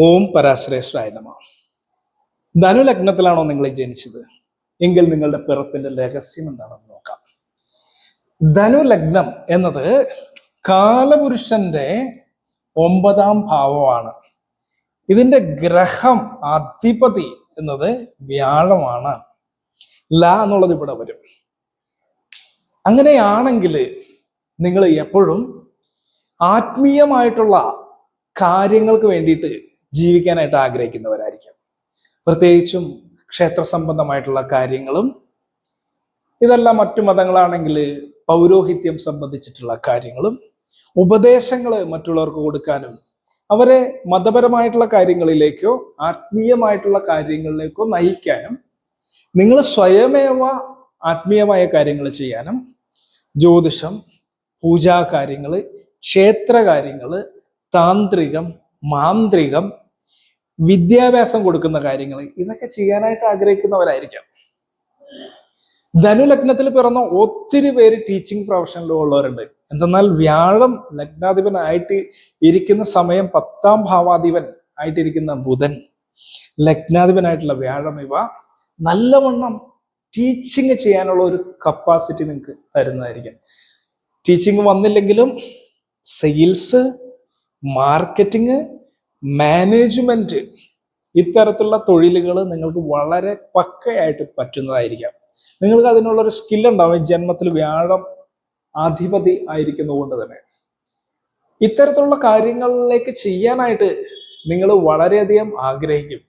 ഓം പരാശ്രേഷ്ഠായ നമഃ. ധനുലഗ്നത്തിലാണോ നിങ്ങൾ ജനിച്ചത് എങ്കിൽ നിങ്ങളുടെ പിറപ്പിന്റെ രഹസ്യം എന്താണെന്ന് നോക്കാം. ധനുലഗ്നം എന്നത് കാലപുരുഷന്റെ 9ാം ഭാവമാണ്. ഇതിന്റെ ഗ്രഹം അധിപതി എന്നത് വ്യാഴമാണ്. എന്നുള്ളത് ഇവിടെ വരും. അങ്ങനെയാണെങ്കിൽ നിങ്ങൾ എപ്പോഴും ആത്മീയമായിട്ടുള്ള കാര്യങ്ങൾക്ക് വേണ്ടിയിട്ട് ജീവിക്കാനായിട്ട് ആഗ്രഹിക്കുന്നവരായിരിക്കും. പ്രത്യേകിച്ചും ക്ഷേത്ര സംബന്ധമായിട്ടുള്ള കാര്യങ്ങളും, ഇതെല്ലാം മറ്റു മതങ്ങളാണെങ്കിൽ പൗരോഹിത്യം സംബന്ധിച്ചിട്ടുള്ള കാര്യങ്ങളും, ഉപദേശങ്ങൾ മറ്റുള്ളവർക്ക് കൊടുക്കാനും, അവരെ മതപരമായിട്ടുള്ള കാര്യങ്ങളിലേക്കോ ആത്മീയമായിട്ടുള്ള കാര്യങ്ങളിലേക്കോ നയിക്കാനും, നിങ്ങൾ സ്വയമേവ ആത്മീയമായ കാര്യങ്ങൾ ചെയ്യാനും, ജ്യോതിഷം, പൂജാകാര്യങ്ങൾ, ക്ഷേത്രകാര്യങ്ങൾ, താന്ത്രികം, മാന്ത്രികം, വിദ്യാഭ്യാസം കൊടുക്കുന്ന കാര്യങ്ങൾ, ഇതൊക്കെ ചെയ്യാനായിട്ട് ആഗ്രഹിക്കുന്നവരായിരിക്കാം. ധനുലഗ്നത്തിൽ പിറന്ന ഒത്തിരി പേര് ടീച്ചിങ് പ്രൊഫഷനിലും ഉള്ളവരുണ്ട്. എന്തെന്നാൽ വ്യാഴം ലഗ്നാധിപനായിട്ട് ഇരിക്കുന്ന സമയം 10ാം ഭാവാധിപൻ ആയിട്ടിരിക്കുന്ന ബുധൻ, ലഗ്നാധിപനായിട്ടുള്ള വ്യാഴം, ഇവ നല്ലവണ്ണം ടീച്ചിങ് ചെയ്യാനുള്ള ഒരു കപ്പാസിറ്റി നിങ്ങൾക്ക് തരുന്നതായിരിക്കും. ടീച്ചിങ് വന്നില്ലെങ്കിലും സെയിൽസ്, മാർക്കറ്റിംഗ്, മാനേജ്മെന്റ്, ഇത്തരത്തിലുള്ള തൊഴിലുകൾ നിങ്ങൾക്ക് വളരെ പക്കയായിട്ട് പറ്റുന്നതായിരിക്കാം. നിങ്ങൾക്ക് അതിനുള്ളൊരു സ്കില്ലുണ്ടാവും. ജന്മത്തിൽ വ്യാഴം അധിപതി ആയിരിക്കുന്നതുകൊണ്ട് തന്നെ ഇത്തരത്തിലുള്ള കാര്യങ്ങളിലേക്ക് ചെയ്യാനായിട്ട് നിങ്ങൾ വളരെയധികം ആഗ്രഹിക്കും.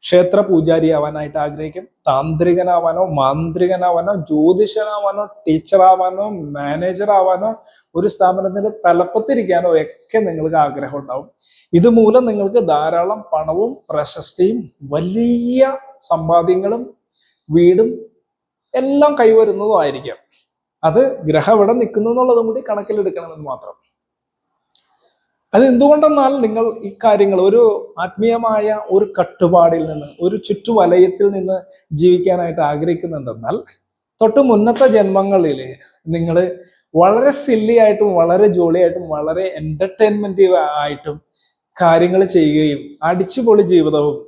ക്ഷേത്ര പൂജാരി ആവാനായിട്ട് ആഗ്രഹിക്കും. താന്ത്രികനാവാനോ, മാന്ത്രികനാവാനോ, ജ്യോതിഷനാവാനോ, ടീച്ചറാവാനോ, മാനേജർ ആവാനോ, ഒരു സ്ഥാപനത്തിന്റെ തലപ്പത്തിരിക്കാനോ ഒക്കെ നിങ്ങൾക്ക് ആഗ്രഹം ഉണ്ടാവും. ഇതുമൂലം നിങ്ങൾക്ക് ധാരാളം പണവും പ്രശസ്തിയും വലിയ സമ്പാദ്യങ്ങളും വീടും എല്ലാം കൈവരുന്നതും ആയിരിക്കാം. അത് ഗ്രഹം എവിടെ നിൽക്കുന്നു എന്നുള്ളതും കൂടി കണക്കിലെടുക്കണമെന്ന് മാത്രം. അത് എന്തുകൊണ്ടെന്നാൽ നിങ്ങൾ ഈ കാര്യങ്ങൾ ഒരു ആത്മീയമായ ഒരു കട്ടുപാടിൽ നിന്ന്, ഒരു ചുറ്റുവലയത്തിൽ നിന്ന് ജീവിക്കാനായിട്ട് ആഗ്രഹിക്കുന്നുണ്ടെന്നാൽ, തൊട്ട് മുന്നത്തെ ജന്മങ്ങളിൽ നിങ്ങൾ വളരെ സില്ലി ആയിട്ടും വളരെ ജോളിയായിട്ടും വളരെ എന്റർടൈൻമെന്റീവ് ആയിട്ടും കാര്യങ്ങൾ ചെയ്യുകയും അടിച്ചുപൊളി ജീവിതവും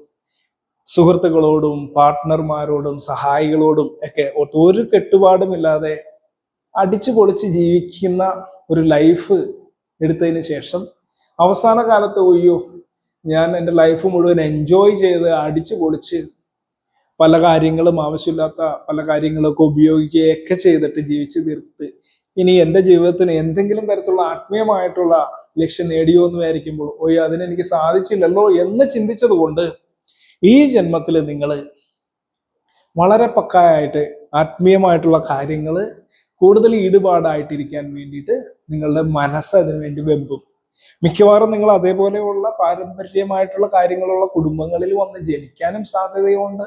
സുഹൃത്തുക്കളോടും പാർട്ട്ണർമാരോടും സഹായികളോടും ഒക്കെ ഒരു കെട്ടുപാടുമില്ലാതെ അടിച്ചു പൊളിച്ച് ജീവിക്കുന്ന ഒരു ലൈഫ് എടുത്തതിന് ശേഷം അവസാന കാലത്ത് ഞാൻ എൻ്റെ ലൈഫ് മുഴുവൻ എൻജോയ് ചെയ്ത് അടിച്ചു പൊളിച്ച് പല കാര്യങ്ങളും, ആവശ്യമില്ലാത്ത പല കാര്യങ്ങളൊക്കെ ഉപയോഗിക്കുകയൊക്കെ ചെയ്തിട്ട് ജീവിച്ചു തീർത്ത് ഇനി എൻ്റെ ജീവിതത്തിന് എന്തെങ്കിലും തരത്തിലുള്ള ആത്മീയമായിട്ടുള്ള ലക്ഷ്യം നേടിയോ എന്ന് വിചാരിക്കുമ്പോൾ അതിനെനിക്ക് സാധിച്ചില്ലല്ലോ എന്ന് ചിന്തിച്ചത് കൊണ്ട് ഈ ജന്മത്തിൽ നിങ്ങൾ വളരെ പക്കായായിട്ട് ആത്മീയമായിട്ടുള്ള കാര്യങ്ങൾ കൂടുതൽ ഈടുപാടായിട്ടിരിക്കാൻ വേണ്ടിയിട്ട് നിങ്ങളുടെ മനസ്സ് അതിനു വേണ്ടി വെമ്പും. മിക്കവാറും നിങ്ങൾ അതേപോലെയുള്ള പാരമ്പര്യമായിട്ടുള്ള കാര്യങ്ങളുള്ള കുടുംബങ്ങളിൽ വന്ന് ജനിക്കാനും സാധ്യതയുണ്ട്.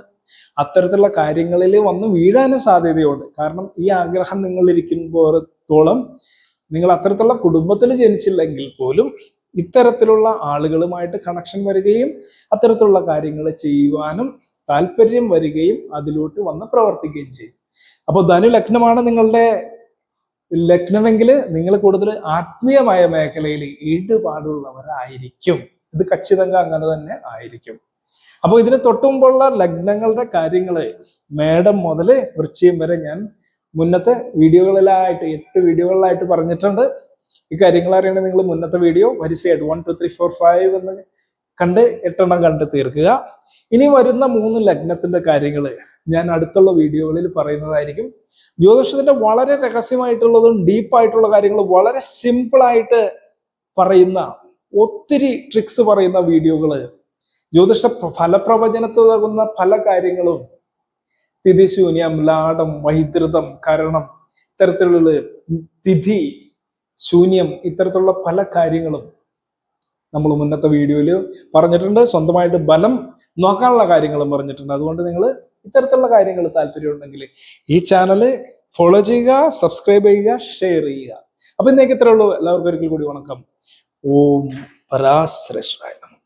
അത്തരത്തിലുള്ള കാര്യങ്ങളിൽ വന്ന് വീഴാനും സാധ്യതയുണ്ട്. കാരണം ഈ ആഗ്രഹം നിങ്ങൾ ഇരിക്കുമ്പോഴത്തോളം നിങ്ങൾ അത്തരത്തിലുള്ള കുടുംബത്തിൽ ജനിച്ചില്ലെങ്കിൽ പോലും ഇത്തരത്തിലുള്ള ആളുകളുമായിട്ട് കണക്ഷൻ വരികയും അത്തരത്തിലുള്ള കാര്യങ്ങൾ ചെയ്യുവാനും താല്പര്യം വരികയും അതിലോട്ട് വന്ന് പ്രവർത്തിക്കുകയും ചെയ്യും. അപ്പോൾ ധനുലഗ്നമാണ് നിങ്ങളുടെ ലഗ്നമെങ്കിൽ നിങ്ങൾ കൂടുതൽ ആത്മീയമായ മേഖലയിൽ ഈടുപാടുള്ളവരായിരിക്കും. ഇത് ഖച്ചിതങ്ക അങ്ങനെ തന്നെ ആയിരിക്കും. അപ്പോൾ ഇതിന് തൊട്ടുമുമ്പുള്ള ലഗ്നങ്ങളുടെ കാര്യങ്ങൾ മേടം മുതൽ വൃശ്ചികം വരെ ഞാൻ മുന്നത്തെ വീഡിയോകളിലായിട്ട് 8 വീഡിയോകളിലായിട്ട് പറഞ്ഞിട്ടുണ്ട്. ഈ കാര്യങ്ങൾ അറിയണമെങ്കിൽ നിങ്ങൾ മുന്നത്തെ വീഡിയോ വരിസയായിട്ട് 1, 2, 3, 4, 5 എന്ന് കണ്ട് 8 എണ്ണം കണ്ട് തീർക്കുക. ഇനി വരുന്ന 3 ലഗ്നത്തിന്റെ കാര്യങ്ങൾ ഞാൻ അടുത്തുള്ള വീഡിയോകളിൽ പറയുന്നതായിരിക്കും. ജ്യോതിഷത്തിന്റെ വളരെ രഹസ്യമായിട്ടുള്ളതും ഡീപ്പായിട്ടുള്ള കാര്യങ്ങൾ വളരെ സിമ്പിളായിട്ട് പറയുന്ന ഒത്തിരി ട്രിക്സ് പറയുന്ന വീഡിയോകൾ, ജ്യോതിഷ ഫലപ്രവചനത്തുതകുന്ന പല കാര്യങ്ങളും, തിഥിശൂന്യം, ലാടം, വൈദ്യുതം, കരണം, ഇത്തരത്തിലുള്ള തിഥി ശൂന്യം, ഇത്തരത്തിലുള്ള പല കാര്യങ്ങളും നമ്മൾ മുന്നത്തെ വീഡിയോയിൽ പറഞ്ഞിട്ടുണ്ട്. സ്വന്തമായിട്ട് ബലം നോക്കാനുള്ള കാര്യങ്ങളും പറഞ്ഞിട്ടുണ്ട്. അതുകൊണ്ട് നിങ്ങൾ ഇത്തരത്തിലുള്ള കാര്യങ്ങൾ താല്പര്യമുണ്ടെങ്കിൽ ഈ ചാനൽ ഫോളോ ചെയ്യുക, സബ്സ്ക്രൈബ് ചെയ്യുക, ഷെയർ ചെയ്യുക. അപ്പൊ ഇന്നേക്ക് ഇത്രേ ഉള്ളൂ. എല്ലാവർക്കും ഒരിക്കൽ കൂടി വണക്കം. ഓം പരാശ്രേഷ്ഠായ നമഃ.